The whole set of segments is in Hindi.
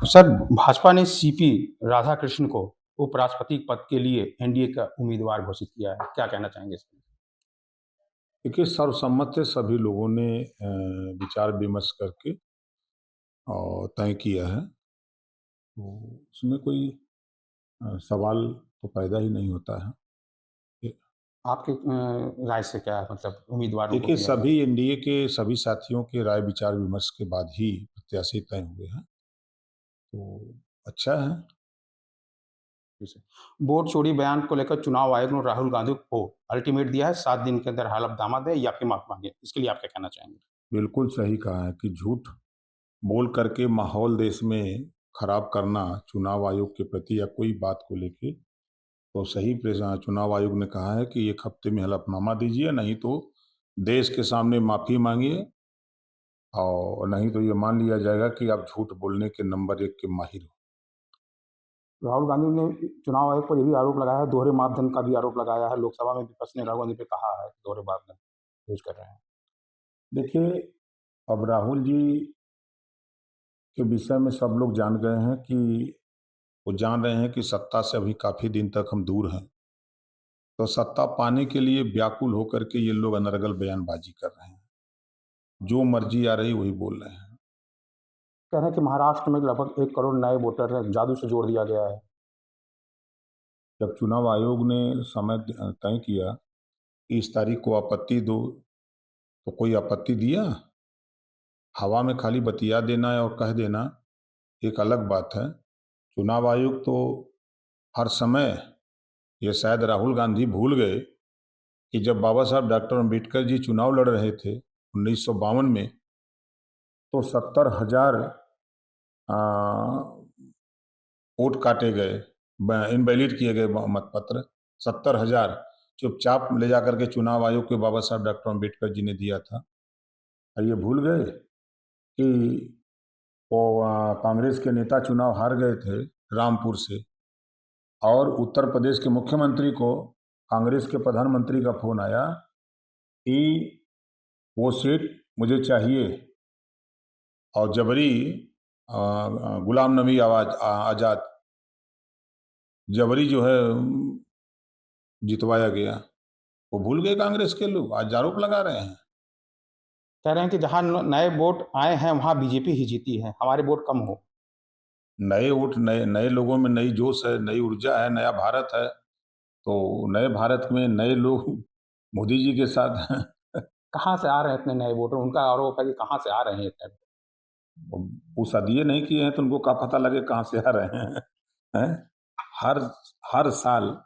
सर, भाजपा ने सीपी राधाकृष्णन को उपराष्ट्रपति पद के लिए एनडीए का उम्मीदवार घोषित किया है। क्या कहना चाहेंगे इस पर? देखिए, सर्वसम्मत से सभी लोगों ने विचार विमर्श करके और तय किया है। तो उसमें कोई सवाल तो पैदा ही नहीं होता है। ए आपकी राय से क्या मतलब उम्मीदवारों को देखिए, किया गया? सभी एनडीए के सभी साथियों के राय विचार विमर्श के बाद ही प्रत्याशी तय हुए हैं। तो अच्छा है। जैसे वोट चोरी बयान को लेकर चुनाव आयोग ने राहुल गांधी को अल्टीमेट दिया है, 7 दिन के अंदर हलफनामा दें या फिर माफी मांगे। इसके लिए आप क्या कहना चाहेंगे? बिल्कुल सही कहा है कि झूठ बोल करके माहौल देश में खराब करना चुनाव आयोग के प्रति या कोई बात को लेके, तो सही चुनाव आयोग ने कहा है कि 1 हफ्ते में हलफनामा दीजिए, नहीं तो देश के सामने माफ़ी माँगिए और नहीं तो ये मान लिया जाएगा कि आप झूठ बोलने के नंबर 1 के माहिर हो। राहुल गांधी ने चुनाव आयोग पर यह भी आरोप लगाया है, दोहरे मापदंड का भी आरोप लगाया है। लोकसभा में विपक्ष ने राहुल गांधी पे कहा है कि दोहरे मापदंड यूज कर रहे हैं। देखिए, अब राहुल जी के विषय में सब लोग जान गए हैं कि वो जान रहे हैं कि सत्ता से अभी काफ़ी दिन तक हम दूर हैं। तो सत्ता पाने के लिए व्याकुल होकर के ये लोग अनर्गल बयानबाजी कर रहे हैं। जो मर्जी आ रही वही बोल रहे हैं। कह रहे हैं कि महाराष्ट्र में लगभग 1 करोड़ नए वोटर जादू से जोड़ दिया गया है। जब चुनाव आयोग ने समय तय किया कि इस तारीख को आपत्ति दो, तो कोई आपत्ति दिया? हवा में खाली बतिया देना है और कह देना एक अलग बात है। चुनाव आयोग तो हर समय, ये शायद राहुल गांधी भूल गए कि जब बाबा साहब डॉक्टर अम्बेडकर जी चुनाव लड़ रहे थे 1952 में, तो 70,000 वोट काटे गए, इनवैलिड किए गए मतपत्र 70,000 चुपचाप ले जाकर के चुनाव आयोग के बाबा साहब डॉक्टर अम्बेडकर जी ने दिया था। और ये भूल गए कि वो कांग्रेस के नेता चुनाव हार गए थे रामपुर से, और उत्तर प्रदेश के मुख्यमंत्री को कांग्रेस के प्रधानमंत्री का फोन आया कि वो सीट मुझे चाहिए, और जबरी गुलाम नबी आज़ाद जबरी जो है जितवाया गया। वो भूल गए कांग्रेस के लोग, आज आरोप लगा रहे हैं। कह रहे हैं कि जहां नए वोट आए हैं वहां बीजेपी ही जीती है, हमारे वोट कम हो। नए वोट, नए नए लोगों में नई जोश है, नई ऊर्जा है, नया भारत है। तो नए भारत में नए लोग मोदी जी के साथ हैं। कहाँ से आ रहे हैं इतने नए वोटर? उनका आरोप है कि कहाँ से आ रहे हैं इतने। वो शादी नहीं किए हैं तो उनको क्या पता लगे कहाँ से आ रहे हैं, हैं? हर हर साल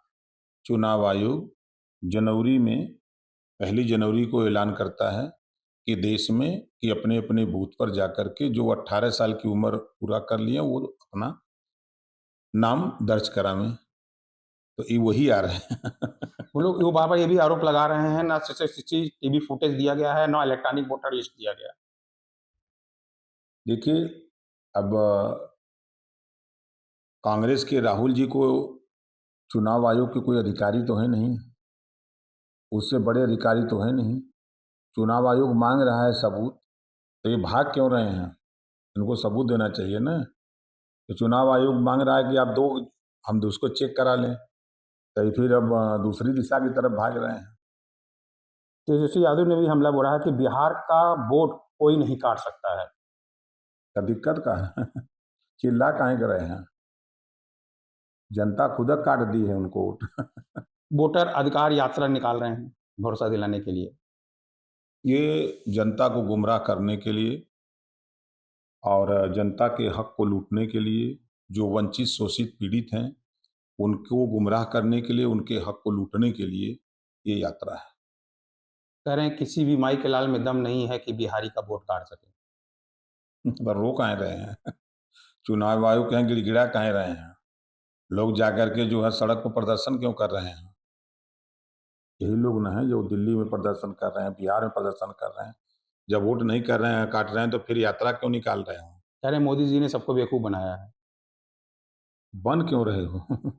चुनाव आयोग जनवरी में, 1 जनवरी को ऐलान करता है कि देश में कि अपने अपने बूथ पर जाकर के जो 18 साल की उम्र पूरा कर लिए वो अपना नाम दर्ज करावें। तो ये वही आ रहे हैं। वो लोग वो बार-बार ये भी आरोप लगा रहे हैं, ना सीसीटीवी फुटेज दिया गया है, ना इलेक्ट्रॉनिक वोटर लिस्ट दिया गया है। देखिए, अब कांग्रेस के राहुल जी को चुनाव आयोग के कोई अधिकारी तो है नहीं, उससे बड़े अधिकारी तो है नहीं। चुनाव आयोग मांग रहा है सबूत, तो ये भाग क्यों रहे हैं? इनको सबूत देना चाहिए ना। तो चुनाव आयोग मांग रहा है कि आप दो, हम उसको चेक करा लें, तो ये फिर अब दूसरी दिशा की तरफ भाग रहे हैं। तेजस्वी यादव ने भी हमला बोला है कि बिहार का वोट कोई नहीं काट सकता है। क्या दिक्कत का है? चिल्ला काहे कर रहे हैं? जनता खुद काट दी है उनको वोट। वोटर अधिकार यात्रा निकाल रहे हैं, भरोसा दिलाने के लिए। ये जनता को गुमराह करने के लिए और जनता के हक को लूटने के लिए, जो वंचित शोषित पीड़ित हैं उनको गुमराह करने के लिए, उनके हक को लूटने के लिए ये यात्रा है। कह रहे हैं किसी भी माई के लाल में दम नहीं है कि बिहारी का वोट काट सके। पर रो काहे रहे हैं? चुनाव आयोग कहें गिड़गिड़ा काहे रहे हैं? लोग जाकर के जो है सड़क पर प्रदर्शन क्यों कर रहे हैं? यही लोग ना हैं जो दिल्ली में प्रदर्शन कर रहे हैं, बिहार में प्रदर्शन कर रहे हैं। जब वोट नहीं कर रहे हैं, काट रहे हैं, तो फिर यात्रा क्यों निकाल रहे हो? कह रहे हैं मोदी जी ने सबको बेवकूफ़ बनाया है। बन क्यों रहे हो?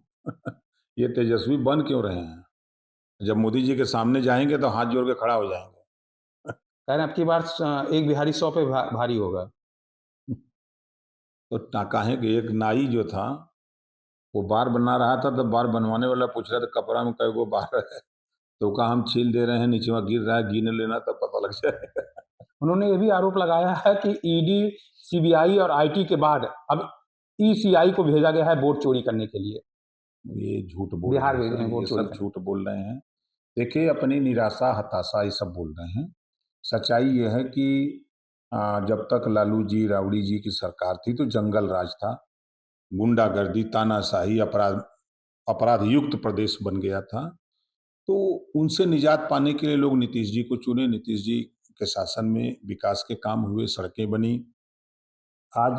ये तेजस्वी बन क्यों रहे हैं? जब मोदी जी के सामने जाएंगे तो हाथ जोड़ के खड़ा हो जाएंगे। कह रहे हैं अब की बार एक बिहारी 100 पे भारी होगा। तो कहें कि एक नाई जो था वो बार बना रहा था, तो बार बनवाने वाला पूछ रहा था कपड़ा में कई गो बार है, तो कहा हम छील दे रहे हैं, नीचे वहाँ गिर रहा है, गिन लेना तब पता लग जाएगा। उन्होंने ये भी आरोप लगाया है कि ईडी, सीबीआई और आईटी के बाद अब ईसीआई को भेजा गया है वोट चोरी करने के लिए। ये झूठ बोल रहे बिहार हैं भेजे सर, हैं ये वोट चोरी सब करने। झूठ बोल रहे हैं। देखिए, अपनी निराशा, हताशा ये सब बोल रहे हैं। सच्चाई ये है कि जब तक लालू जी, राबड़ी जी की सरकार थी तो जंगल राज था, गुंडागर्दी, तानाशाही, अपराध युक्त प्रदेश बन गया था। तो उनसे निजात पाने के लिए लोग नीतीश जी को चुने। नीतीश जी के शासन में विकास के काम हुए, सड़कें बनी। आज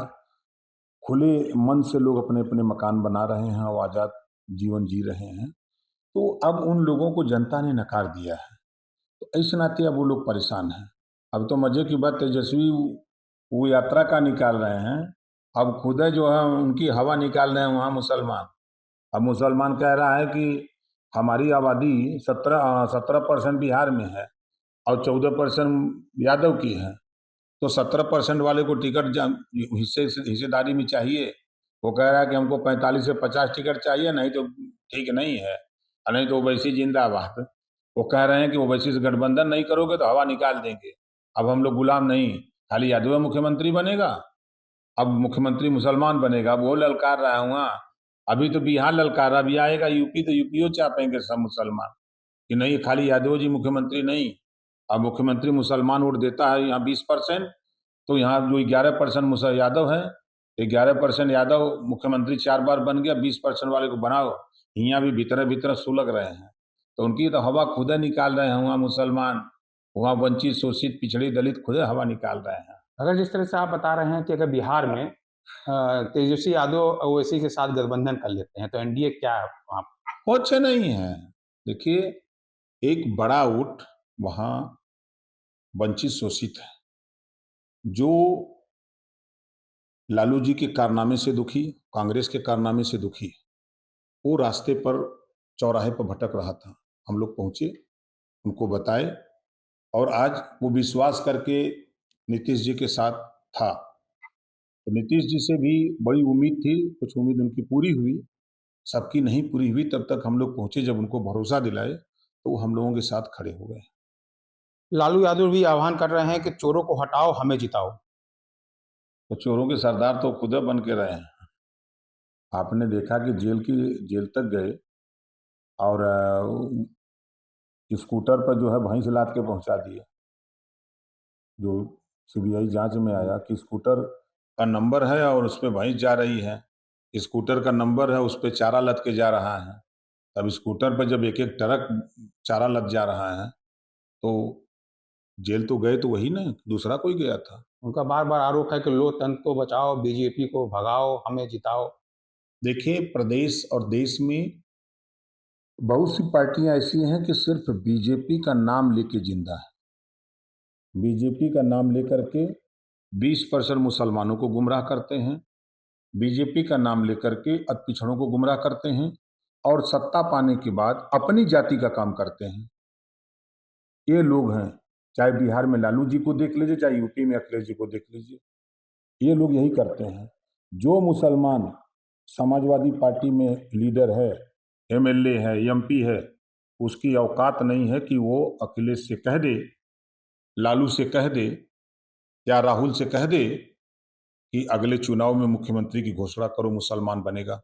खुले मन से लोग अपने अपने मकान बना रहे हैं और आजाद जीवन जी रहे हैं। तो अब उन लोगों को जनता ने नकार दिया है, तो इस नाते अब वो लोग परेशान हैं। अब तो मजे की बात, तेजस्वी वो यात्रा का निकाल रहे हैं, अब खुद है जो है उनकी हवा निकाल रहे हैं वहाँ मुसलमान। अब मुसलमान कह रहा है कि हमारी आबादी 17% बिहार में है और 14% यादव की है, तो 17% वाले को टिकट हिस्सेदारी में चाहिए। वो कह रहा है कि हमको 45 से 50 टिकट चाहिए, नहीं तो ठीक नहीं है, और नहीं तो ओवैसी जिंदाबाद। वो कह रहे हैं कि ओवैसी से गठबंधन नहीं करोगे तो हवा निकाल देंगे। अब हम लोग गुलाम नहीं, खाली यादव मुख्यमंत्री बनेगा, अब मुख्यमंत्री मुसलमान बनेगा, अब वो ललकार रहा है वहाँ। अभी तो बिहार ललकार, अभी आएगा यूपी, तो यूपीओ चापेंगे सब मुसलमान कि नहीं, खाली यादव जी मुख्यमंत्री नहीं। अब मुख्यमंत्री मुसलमान वोट देता है यहाँ 20%, तो यहाँ जो 11% मुसल यादव है, 11% यादव मुख्यमंत्री 4 बार बन गया, 20% वाले को बनाओ। यहाँ भी भीतर भीतर सुलग रहे हैं, तो उनकी तो हवा खुद निकाल रहे हैं वहाँ मुसलमान, वहाँ वंचित, शोषित, पिछड़ी, दलित खुद हवा निकाल रहे हैं। अगर जिस तरह से आप बता रहे हैं कि अगर बिहार में तेजस्वी यादव ओवैसी के साथ गठबंधन कर लेते हैं तो एनडीए क्या है वहाँ? कुछ नहीं है। देखिए, एक बड़ा वोट वहाँ वंचित, शोषित है, जो लालू जी के कारनामे से दुखी, कांग्रेस के कारनामे से दुखी, वो रास्ते पर, चौराहे पर भटक रहा था। हम लोग पहुंचे, उनको बताए, और आज वो विश्वास करके नीतीश जी के साथ था। तो नीतीश जी से भी बड़ी उम्मीद थी, कुछ उम्मीद उनकी पूरी हुई, सबकी नहीं पूरी हुई। तब तक हम लोग पहुंचे, जब उनको भरोसा दिलाए तो वो हम लोगों के साथ खड़े हो गए। लालू यादव भी आह्वान कर रहे हैं कि चोरों को हटाओ, हमें जिताओ। तो चोरों के सरदार तो खुद बन के रहे हैं। आपने देखा कि जेल तक गए और स्कूटर पर जो है भैंस लाद के पहुंचा दिए। जो सीबीआई जांच में आया कि स्कूटर का नंबर है और उस पे भैंस जा रही है, स्कूटर का नंबर है, उस पे चारा लद के जा रहा है। अब स्कूटर पर जब एक एक ट्रक चारा लद जा रहा है, तो जेल तो गए तो वही ना, दूसरा कोई गया था। उनका बार-बार आरोप है कि लोकतंत्र को बचाओ, बीजेपी को भगाओ, हमें जिताओ। देखिए, प्रदेश और देश में बहुत सी पार्टियां ऐसी हैं कि सिर्फ बीजेपी का नाम लेके जिंदा है। बीजेपी का नाम लेकर के 20% मुसलमानों को गुमराह करते हैं, बीजेपी का नाम लेकर के पिछड़ों को गुमराह करते हैं, और सत्ता पाने के बाद अपनी जाति का काम करते हैं। ये लोग हैं, चाहे बिहार में लालू जी को देख लीजिए, चाहे यूपी में अखिलेश जी को देख लीजिए, ये लोग यही करते हैं। जो मुसलमान समाजवादी पार्टी में लीडर है, एमएलए है, एमपी है, उसकी औकात नहीं है कि वो अखिलेश से कह दे, लालू से कह दे, या राहुल से कह दे कि अगले चुनाव में मुख्यमंत्री की घोषणा करो, मुसलमान बनेगा।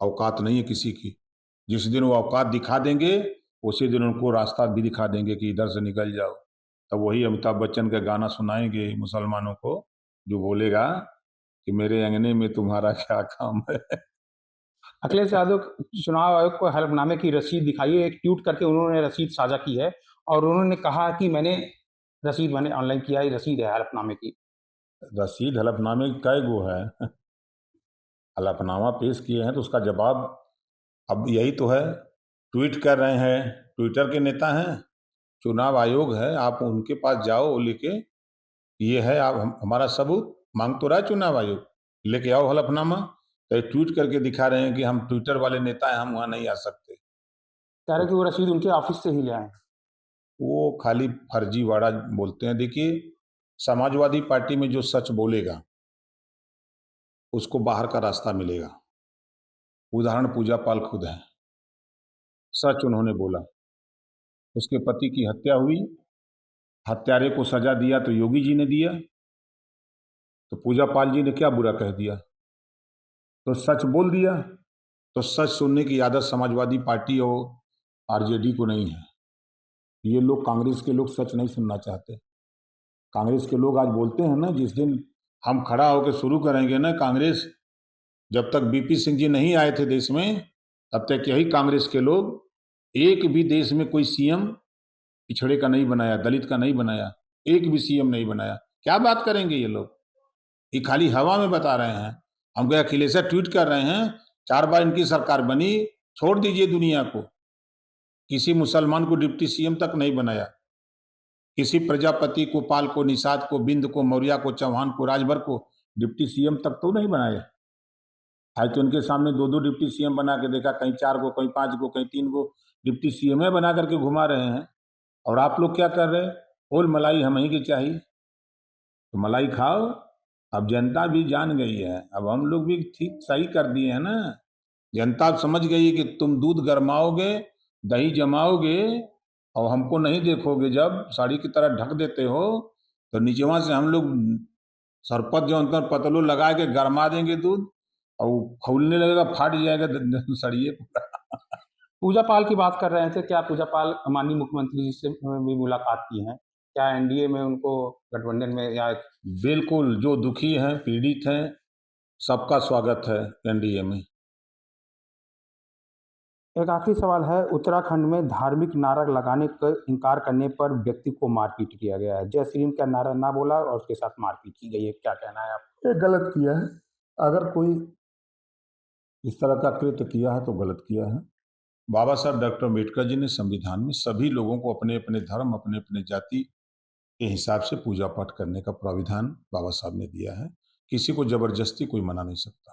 औकात नहीं है किसी की। जिस दिन वो औकात दिखा देंगे, उसी दिन उनको रास्ता भी दिखा देंगे कि इधर से निकल जाओ। तब वही अमिताभ बच्चन का गाना सुनाएंगे मुसलमानों को, जो बोलेगा कि मेरे अंगने में तुम्हारा क्या काम है। अखिलेश यादव चुनाव आयोग को हलफनामे की रसीद दिखाई है। एक ट्वीट करके उन्होंने रसीद साझा की है और उन्होंने कहा कि मैंने ऑनलाइन किया, ये रसीद है हलफनामे की। रसीद हलफनामे कै गो है? हलफनामा पेश किए हैं तो उसका जवाब, अब यही तो है, ट्वीट कर रहे हैं, ट्विटर के नेता हैं, चुनाव आयोग है, आप उनके पास जाओ, वो लेके, ये है, आप हमारा सबूत मांग तो रहा है चुनाव आयोग, लेके आओ हलफनामा। तो ये ट्वीट करके दिखा रहे हैं कि हम ट्विटर वाले नेता हैं, हम वहाँ नहीं आ सकते। कह रहे तो कि वो रसीद उनके ऑफिस से ही ले आए हैं। वो खाली फर्जीवाड़ा बोलते हैं। देखिए, समाजवादी पार्टी में जो सच बोलेगा, उसको बाहर का रास्ता मिलेगा। उदाहरण पूजा पाल खुद हैं। सच उन्होंने बोला। उसके पति की हत्या हुई, हत्यारे को सजा दिया तो योगी जी ने दिया, तो पूजा पाल जी ने क्या बुरा कह दिया? तो सच बोल दिया। तो सच सुनने की आदत समाजवादी पार्टी और आरजेडी को नहीं है। ये लोग, कांग्रेस के लोग सच नहीं सुनना चाहते। कांग्रेस के लोग आज बोलते हैं ना, जिस दिन हम खड़ा होकर शुरू करेंगे ना कांग्रेस, जब तक बीपी सिंह जी नहीं आए थे देश में, तब तक यही कांग्रेस के लोग एक भी देश में कोई सीएम पिछड़े का नहीं बनाया, दलित का नहीं बनाया, एक भी सीएम नहीं बनाया। क्या बात करेंगे ये लोग? ये खाली हवा में बता रहे हैं। हम क्या अखिलेश ट्वीट कर रहे हैं, 4 बार इनकी सरकार बनी, छोड़ दीजिए दुनिया को। किसी मुसलमान को डिप्टी सीएम तक नहीं बनाया, किसी प्रजापति को, पाल को, निषाद को, बिंद को, मौर्य को, चौहान को, राजभर को डिप्टी सीएम तक तो नहीं बनाया। आज तो उनके सामने 2-2 डिप्टी सीएम बना के देखा, कहीं 4 को, कहीं 5 को, कहीं 3 को डिप्टी सीएम बना करके घुमा रहे हैं। और आप लोग क्या कर रहे हैं? ओल मलाई हम ही की चाहिए, तो मलाई खाओ। अब जनता भी जान गई है, अब हम लोग भी ठीक सही कर दिए हैं ना। जनता अब समझ गई है कि तुम दूध गरमाओगे, दही जमाओगे और हमको नहीं देखोगे, जब साड़ी की तरह ढक देते हो, तो नीचवा से हम लोग सरपत जो अंतर पतलू लगा के गरमा देंगे दूध, और वो खौलने लगेगा, फाट जाएगा सड़िए पूरा। पूजा पाल की बात कर रहे थे, क्या पूजा पाल माननीय मुख्यमंत्री जी से भी मुलाकात की है? क्या एनडीए में उनको गठबंधन में या बिल्कुल, जो दुखी हैं, पीड़ित हैं, सबका स्वागत है एनडीए में। एक आखिरी सवाल है, उत्तराखंड में धार्मिक नारा लगाने का इनकार करने पर व्यक्ति को मारपीट किया गया है। जय श्री राम का नारा ना बोला और उसके साथ मारपीट की गई है, क्या कहना है आप? ये गलत किया है। अगर कोई इस तरह का कृत्य किया है तो गलत किया है। बाबा साहब डॉक्टर अम्बेडकर जी ने संविधान में सभी लोगों को अपने अपने धर्म, अपने अपने जाति के हिसाब से पूजा पाठ करने का प्राविधान बाबा साहब ने दिया है। किसी को जबरदस्ती कोई मना नहीं सकता।